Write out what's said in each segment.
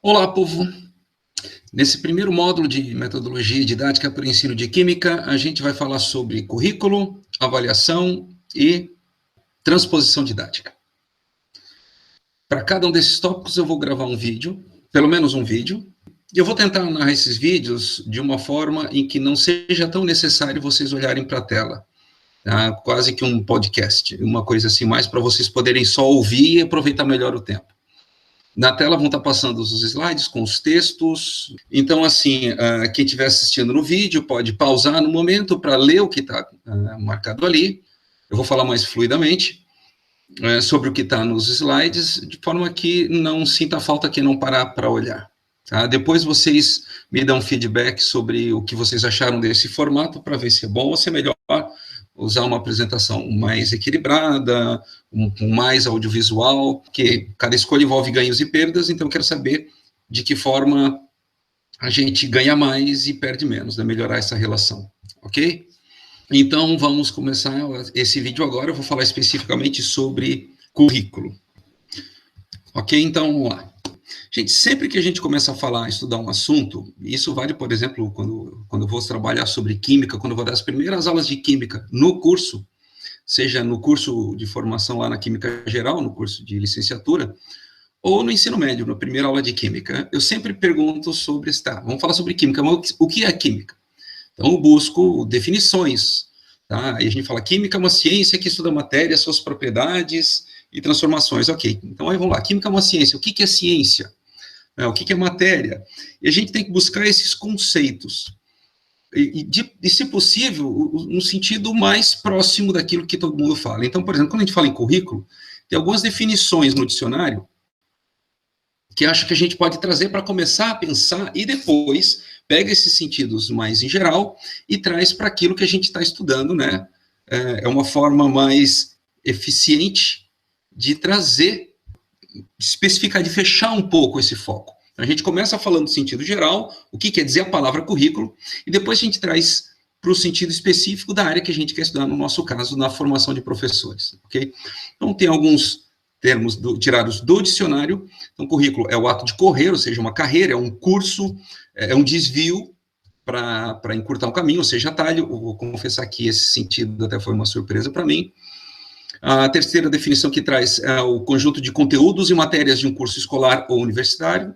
Olá, povo! Nesse primeiro módulo de metodologia didática para o ensino de química, a gente vai falar sobre currículo, avaliação e transposição didática. Para cada um desses tópicos eu vou gravar um vídeo, pelo menos um vídeo, e eu vou tentar narrar esses vídeos de uma forma em que não seja tão necessário vocês olharem para a tela. Tá? Quase que um podcast, uma coisa assim, mais para vocês poderem só ouvir e aproveitar melhor o tempo. Na tela vão estar passando os slides com os textos. Então, assim, quem estiver assistindo no vídeo pode pausar no momento para ler o que está marcado ali. Eu vou falar mais fluidamente sobre o que está nos slides, de forma que não sinta falta quem não parar para olhar. Tá? Depois vocês me dão feedback sobre o que vocês acharam desse formato, para ver se é bom ou se é melhor usar uma apresentação mais equilibrada, com mais audiovisual, porque cada escolha envolve ganhos e perdas, então eu quero saber de que forma a gente ganha mais e perde menos, né? Melhorar essa relação, ok? Então, vamos começar esse vídeo agora, eu vou falar especificamente sobre currículo. Ok? Então, vamos lá. Gente, sempre que a gente começa a falar, estudar um assunto, isso vale, por exemplo, quando eu vou trabalhar sobre química, quando eu vou dar as primeiras aulas de química no curso, seja no curso de formação lá na Química Geral, no curso de licenciatura, ou no ensino médio, na primeira aula de Química, eu sempre pergunto sobre, vamos falar sobre Química, mas o que é Química? Então, eu busco definições, tá? Aí a gente fala, Química é uma ciência que estuda a matéria, suas propriedades e transformações, ok. Então, aí vamos lá, Química é uma ciência, o que é ciência? O que é matéria? E a gente tem que buscar esses conceitos, e se possível, no sentido mais próximo daquilo que todo mundo fala. Então, por exemplo, quando a gente fala em currículo, tem algumas definições no dicionário que acho que a gente pode trazer para começar a pensar e depois pega esses sentidos mais em geral e traz para aquilo que a gente está estudando, né? É uma forma mais eficiente de trazer, de especificar, de fechar um pouco esse foco. A gente começa falando do sentido geral, o que quer dizer a palavra currículo, e depois a gente traz para o sentido específico da área que a gente quer estudar, no nosso caso, na formação de professores, ok? Então, tem alguns termos tirados do dicionário. Então, currículo é o ato de correr, ou seja, uma carreira, é um curso, é um desvio para encurtar um caminho, ou seja, atalho. Eu vou confessar que esse sentido até foi uma surpresa para mim. A terceira definição que traz é o conjunto de conteúdos e matérias de um curso escolar ou universitário.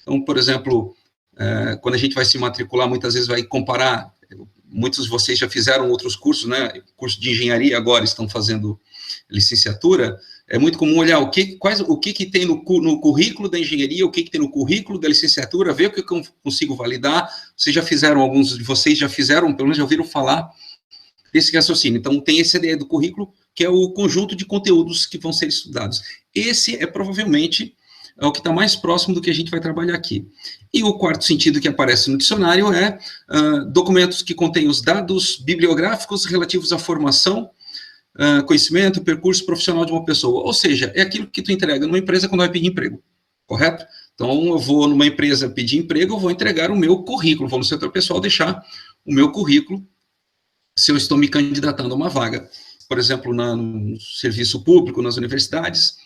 Então, por exemplo, quando a gente vai se matricular, muitas vezes vai comparar, muitos de vocês já fizeram outros cursos, né? Curso de engenharia agora estão fazendo licenciatura. É muito comum olhar o que tem no currículo da engenharia, o que tem no currículo da licenciatura, ver o que eu consigo validar. Vocês já fizeram, alguns de vocês já fizeram, pelo menos já ouviram falar desse raciocínio. Então, tem essa ideia do currículo, que é o conjunto de conteúdos que vão ser estudados. Esse é provavelmente o que está mais próximo do que a gente vai trabalhar aqui. E o quarto sentido que aparece no dicionário é documentos que contêm os dados bibliográficos relativos à formação, conhecimento, percurso profissional de uma pessoa. Ou seja, é aquilo que tu entrega numa empresa quando vai pedir emprego, correto? Então, eu vou numa empresa pedir emprego, eu vou entregar o meu currículo, vou no setor pessoal deixar o meu currículo, se eu estou me candidatando a uma vaga. Por exemplo, no serviço público, nas universidades,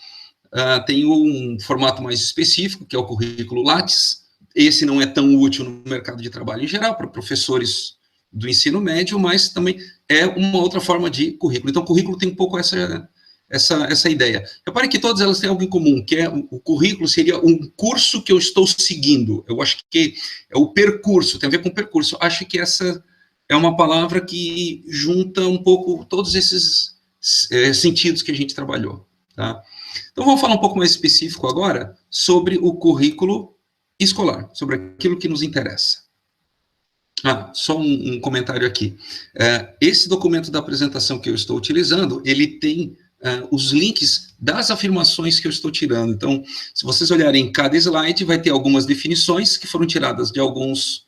tem um formato mais específico, que é o currículo Lattes. Esse não é tão útil no mercado de trabalho em geral, para professores do ensino médio, mas também é uma outra forma de currículo. Então, o currículo tem um pouco essa ideia. Repare que todas elas têm algo em comum, que é o currículo seria um curso que eu estou seguindo. Eu acho que é o percurso, tem a ver com o percurso. Acho que essa é uma palavra que junta um pouco todos esses sentidos que a gente trabalhou, tá? Então, vamos falar um pouco mais específico agora sobre o currículo escolar, sobre aquilo que nos interessa. Só um comentário aqui. Esse documento da apresentação que eu estou utilizando, ele tem os links das afirmações que eu estou tirando. Então, se vocês olharem em cada slide, vai ter algumas definições que foram tiradas de alguns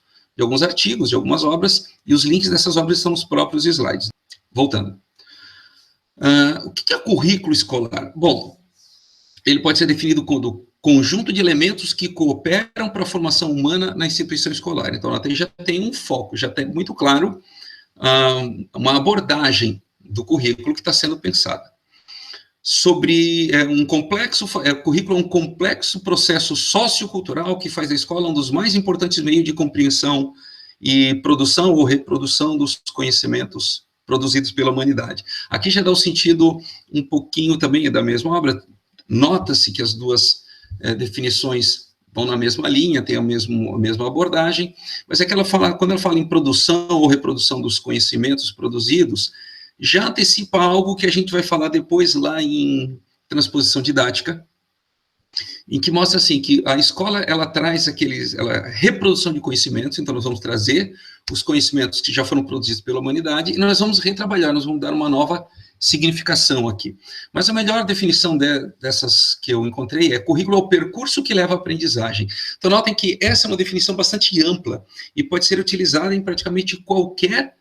artigos, de algumas obras, e os links dessas obras estão nos próprios slides. Voltando. O que é currículo escolar? Bom, ele pode ser definido como conjunto de elementos que cooperam para a formação humana na instituição escolar. Então, ela já tem um foco, já tem muito claro uma abordagem do currículo que está sendo pensada. sobre o currículo é um complexo processo sociocultural que faz da escola um dos mais importantes meios de compreensão e produção ou reprodução dos conhecimentos produzidos pela humanidade. Aqui já dá o sentido um pouquinho também da mesma obra. Nota-se que as duas definições vão na mesma linha, têm a mesma abordagem, mas é que quando ela fala em produção ou reprodução dos conhecimentos produzidos, já antecipa algo que a gente vai falar depois lá em transposição didática, em que mostra assim que a escola ela traz reprodução de conhecimentos, então nós vamos trazer os conhecimentos que já foram produzidos pela humanidade e nós vamos retrabalhar, nós vamos dar uma nova significação aqui. Mas a melhor definição dessas que eu encontrei é currículo é o percurso que leva à aprendizagem. Então notem que essa é uma definição bastante ampla e pode ser utilizada em praticamente qualquer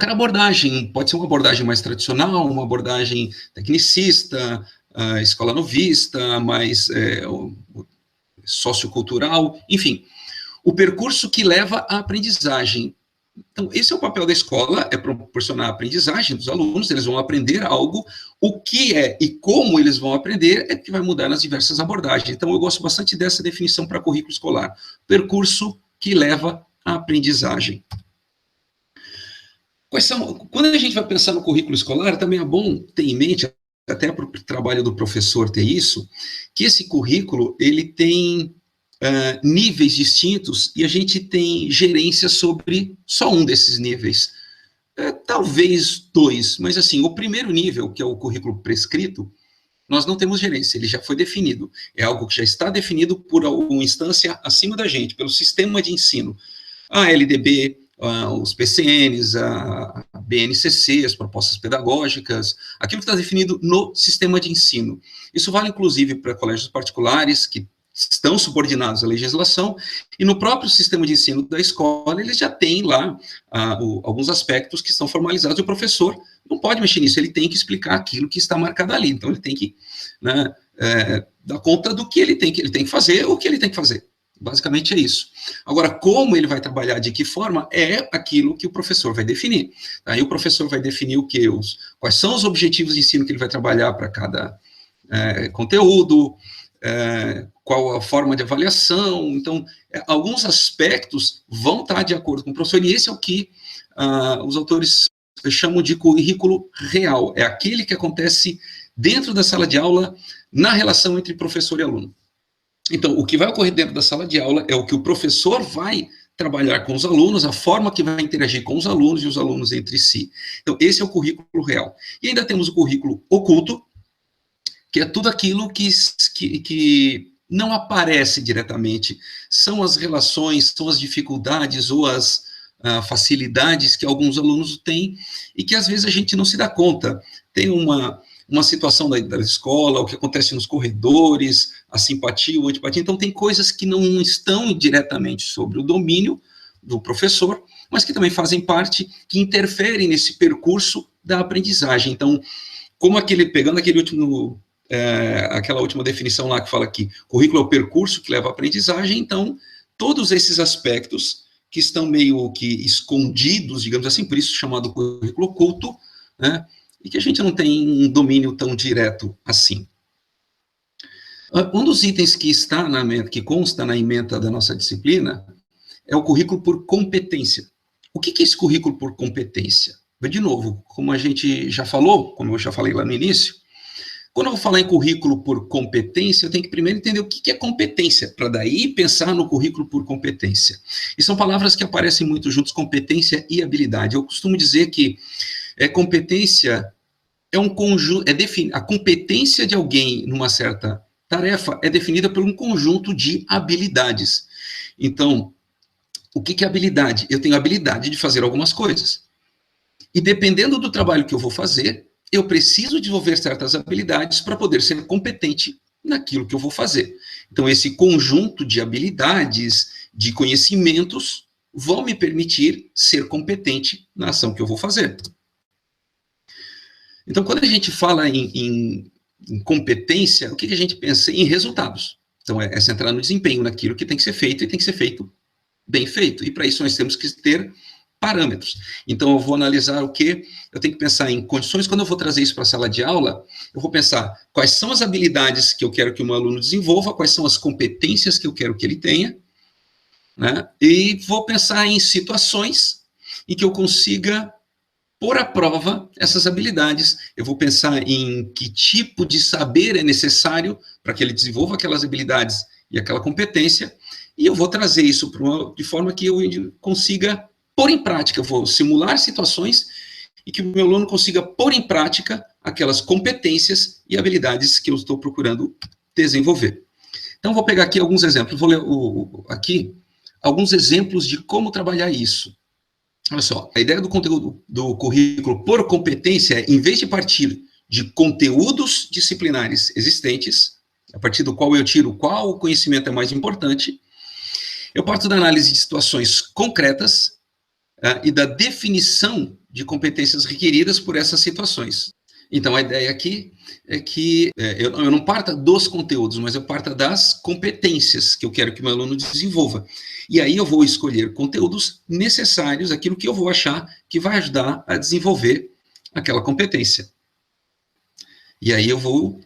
abordagem, pode ser uma abordagem mais tradicional, uma abordagem tecnicista, escola novista, mais sociocultural, enfim, o percurso que leva à aprendizagem. Então, esse é o papel da escola, é proporcionar a aprendizagem dos alunos, eles vão aprender algo, o que é e como eles vão aprender é que vai mudar nas diversas abordagens. Então, eu gosto bastante dessa definição para currículo escolar, percurso que leva à aprendizagem. Quando a gente vai pensar no currículo escolar, também é bom ter em mente, até para o trabalho do professor ter isso, que esse currículo, ele tem níveis distintos e a gente tem gerência sobre só um desses níveis. Talvez dois, mas assim, o primeiro nível, que é o currículo prescrito, nós não temos gerência, ele já foi definido. É algo que já está definido por alguma instância acima da gente, pelo sistema de ensino. A LDB, os PCNs, a BNCC, as propostas pedagógicas, aquilo que está definido no sistema de ensino. Isso vale, inclusive, para colégios particulares, que estão subordinados à legislação, e no próprio sistema de ensino da escola, eles já têm lá alguns aspectos que estão formalizados, e o professor não pode mexer nisso, ele tem que explicar aquilo que está marcado ali, então ele tem que dar conta do que ele tem que fazer, o que ele tem que fazer. Basicamente é isso. Agora, como ele vai trabalhar, de que forma, é aquilo que o professor vai definir. Aí o professor vai definir quais são os objetivos de ensino que ele vai trabalhar para cada conteúdo, qual a forma de avaliação. Então, alguns aspectos vão estar de acordo com o professor, e esse é o que os autores chamam de currículo real. É aquele que acontece dentro da sala de aula, na relação entre professor e aluno. Então, o que vai ocorrer dentro da sala de aula é o que o professor vai trabalhar com os alunos, a forma que vai interagir com os alunos e os alunos entre si. Então, esse é o currículo real. E ainda temos o currículo oculto, que é tudo aquilo que não aparece diretamente. São as relações, são as dificuldades ou as facilidades que alguns alunos têm e que às vezes a gente não se dá conta. Tem uma situação da escola, o que acontece nos corredores, a simpatia ou antipatia. Então, tem coisas que não estão diretamente sobre o domínio do professor, mas que também fazem parte, que interferem nesse percurso da aprendizagem. Então, pegando aquela última definição lá que fala que currículo é o percurso que leva à aprendizagem, então, todos esses aspectos que estão meio que escondidos, digamos assim, por isso chamado currículo oculto, né, e que a gente não tem um domínio tão direto assim. Um dos itens que consta na ementa da nossa disciplina é o currículo por competência. O que é esse currículo por competência? De novo, como a gente já falou, como eu já falei lá no início, quando eu vou falar em currículo por competência, eu tenho que primeiro entender o que é competência, para daí pensar no currículo por competência. E são palavras que aparecem muito juntos, competência e habilidade. Eu costumo dizer que competência é um conjunto, a competência de alguém numa certa tarefa é definida por um conjunto de habilidades. Então, o que é habilidade? Eu tenho a habilidade de fazer algumas coisas. E dependendo do trabalho que eu vou fazer, eu preciso desenvolver certas habilidades para poder ser competente naquilo que eu vou fazer. Então, esse conjunto de habilidades, de conhecimentos, vão me permitir ser competente na ação que eu vou fazer. Então, quando a gente fala em competência, o que a gente pensa? Em resultados. Então, é centrar no desempenho, naquilo que tem que ser feito, e tem que ser feito bem feito. E para isso nós temos que ter parâmetros. Então, eu vou analisar o quê? Eu tenho que pensar em condições. Quando eu vou trazer isso para a sala de aula, eu vou pensar quais são as habilidades que eu quero que o meu aluno desenvolva, quais são as competências que eu quero que ele tenha, né? E vou pensar em situações em que eu consiga pôr à prova essas habilidades. Eu vou pensar em que tipo de saber é necessário para que ele desenvolva aquelas habilidades e aquela competência, e eu vou trazer isso de forma que eu consiga pôr em prática. Eu vou simular situações e que o meu aluno consiga pôr em prática aquelas competências e habilidades que eu estou procurando desenvolver. Então, vou pegar aqui alguns exemplos. Vou ler aqui alguns exemplos de como trabalhar isso. Olha só, a ideia do conteúdo do currículo por competência é, em vez de partir de conteúdos disciplinares existentes, a partir do qual eu tiro qual conhecimento é mais importante, eu parto da análise de situações concretas e da definição de competências requeridas por essas situações. Então, a ideia aqui é que eu não parta dos conteúdos, mas eu parta das competências que eu quero que o meu aluno desenvolva. E aí eu vou escolher conteúdos necessários, aquilo que eu vou achar que vai ajudar a desenvolver aquela competência. E aí eu vou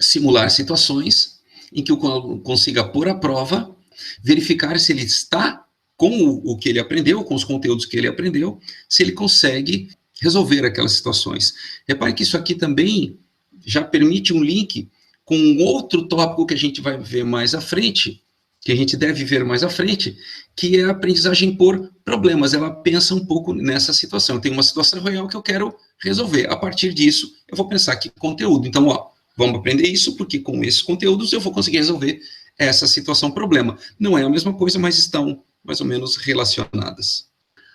simular situações em que eu consiga pôr à prova, verificar se ele está com o que ele aprendeu, com os conteúdos que ele aprendeu, se ele consegue resolver aquelas situações. Repare que isso aqui também já permite um link com um outro tópico que a gente vai ver mais à frente, que a gente deve ver mais à frente, que é a aprendizagem por problemas. Ela pensa um pouco nessa situação. Eu tenho uma situação real que eu quero resolver. A partir disso, eu vou pensar que conteúdo. Então, vamos aprender isso, porque com esses conteúdos eu vou conseguir resolver essa situação problema. Não é a mesma coisa, mas estão mais ou menos relacionadas.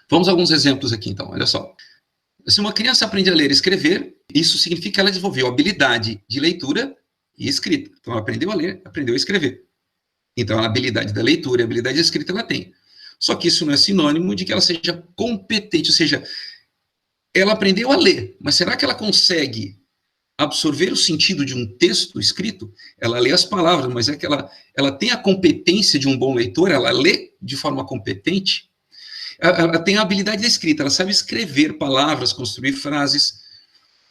Vamos a alguns exemplos aqui, então. Olha só. Se uma criança aprende a ler e escrever, isso significa que ela desenvolveu habilidade de leitura e escrita. Então, ela aprendeu a ler, aprendeu a escrever. Então, a habilidade da leitura e a habilidade da escrita ela tem. Só que isso não é sinônimo de que ela seja competente, ou seja, ela aprendeu a ler, mas será que ela consegue absorver o sentido de um texto escrito? Ela lê as palavras, mas é que ela tem a competência de um bom leitor, ela lê de forma competente? Ela tem a habilidade da escrita, ela sabe escrever palavras, construir frases,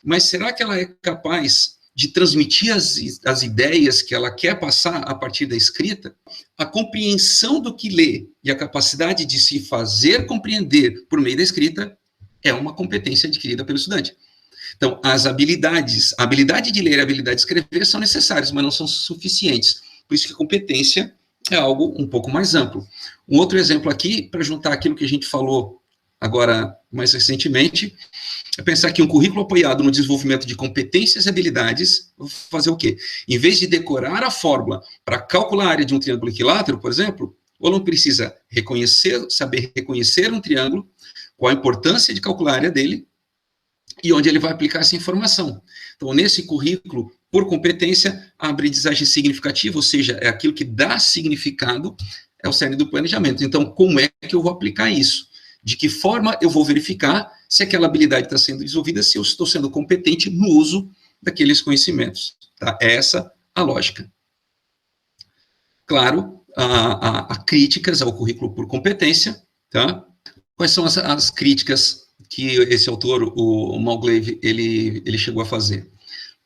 mas será que ela é capaz de transmitir as ideias que ela quer passar a partir da escrita? A compreensão do que lê e a capacidade de se fazer compreender por meio da escrita é uma competência adquirida pelo estudante. Então, as habilidades, a habilidade de ler e a habilidade de escrever são necessárias, mas não são suficientes. Por isso que competência é algo um pouco mais amplo. Um outro exemplo aqui, para juntar aquilo que a gente falou agora mais recentemente, é pensar que um currículo apoiado no desenvolvimento de competências e habilidades, vou fazer o quê? Em vez de decorar a fórmula para calcular a área de um triângulo equilátero, por exemplo, o aluno precisa saber reconhecer um triângulo, qual a importância de calcular a área dele, e onde ele vai aplicar essa informação. Então, nesse currículo, por competência, a aprendizagem significativa, ou seja, é aquilo que dá significado, é o cerne do planejamento. Então, como é que eu vou aplicar isso? De que forma eu vou verificar se aquela habilidade está sendo desenvolvida, se eu estou sendo competente no uso daqueles conhecimentos. Tá? É essa a lógica. Claro, há críticas ao currículo por competência. Tá? Quais são as críticas que esse autor, o Mowglave, ele chegou a fazer?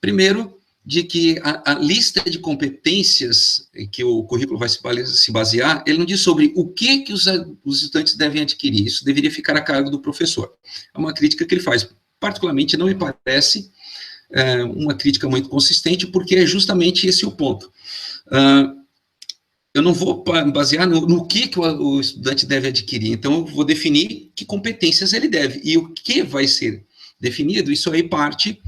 Primeiro, de que a lista de competências que o currículo vai se basear, ele não diz sobre o que os estudantes devem adquirir, isso deveria ficar a cargo do professor. É uma crítica que ele faz. Particularmente, não me parece uma crítica muito consistente, porque é justamente esse o ponto. Eu não vou basear no que o estudante deve adquirir, então eu vou definir que competências ele deve, e o que vai ser definido, isso aí parte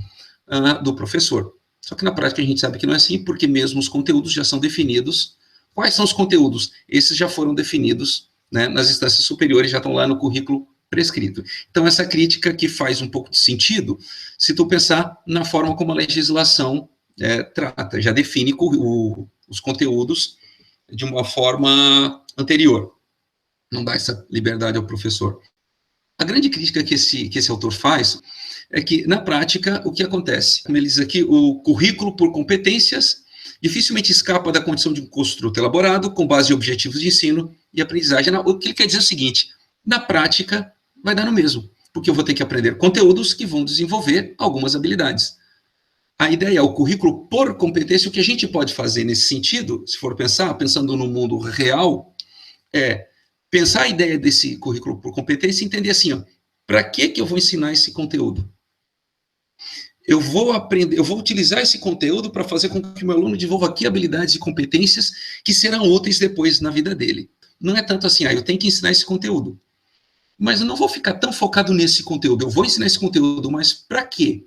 do professor. Só que na prática a gente sabe que não é assim, porque mesmo os conteúdos já são definidos. Quais são os conteúdos? Esses já foram definidos, né, nas instâncias superiores, já estão lá no currículo prescrito. Então essa crítica que faz um pouco de sentido, se tu pensar na forma como a legislação trata, já define os conteúdos de uma forma anterior. Não dá essa liberdade ao professor. A grande crítica que esse autor faz é que, na prática, o que acontece? Como ele diz aqui, o currículo por competências dificilmente escapa da condição de um construto elaborado com base em objetivos de ensino e aprendizagem. O que ele quer dizer é o seguinte: Na prática, vai dar no mesmo, porque eu vou ter que aprender conteúdos que vão desenvolver algumas habilidades. A ideia é o currículo por competência. O que a gente pode fazer nesse sentido, se for pensar, pensando no mundo real, é pensar a ideia desse currículo por competência e entender assim, para que eu vou ensinar esse conteúdo? Eu vou aprender, eu vou utilizar esse conteúdo para fazer com que o meu aluno desenvolva aqui habilidades e competências que serão úteis depois na vida dele. Não é tanto assim, eu tenho que ensinar esse conteúdo. Mas eu não vou ficar tão focado nesse conteúdo. Eu vou ensinar esse conteúdo, mas para quê?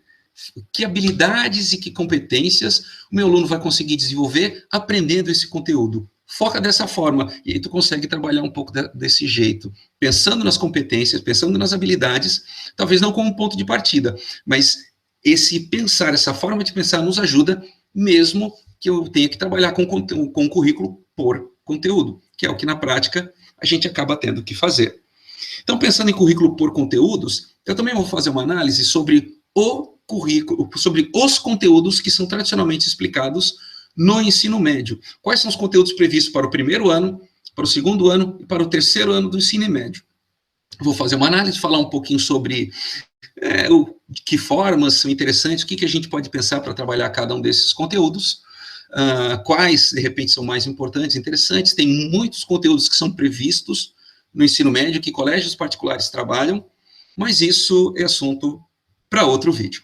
Que habilidades e que competências o meu aluno vai conseguir desenvolver aprendendo esse conteúdo? Foca dessa forma, e aí tu consegue trabalhar um pouco desse jeito, pensando nas competências, pensando nas habilidades, talvez não como um ponto de partida, mas esse pensar, essa forma de pensar nos ajuda, mesmo que eu tenha que trabalhar com um currículo por conteúdo, que é o que na prática a gente acaba tendo que fazer. Então, pensando em currículo por conteúdos, eu também vou fazer uma análise sobre o currículo, sobre os conteúdos que são tradicionalmente explicados no ensino médio. Quais são os conteúdos previstos para o primeiro ano, para o segundo ano e para o terceiro ano do ensino médio? Vou fazer uma análise, falar um pouquinho sobre de que formas são interessantes, o que a gente pode pensar para trabalhar cada um desses conteúdos, quais, de repente, são mais importantes, interessantes. Tem muitos conteúdos que são previstos no ensino médio, que colégios particulares trabalham, mas isso é assunto para outro vídeo.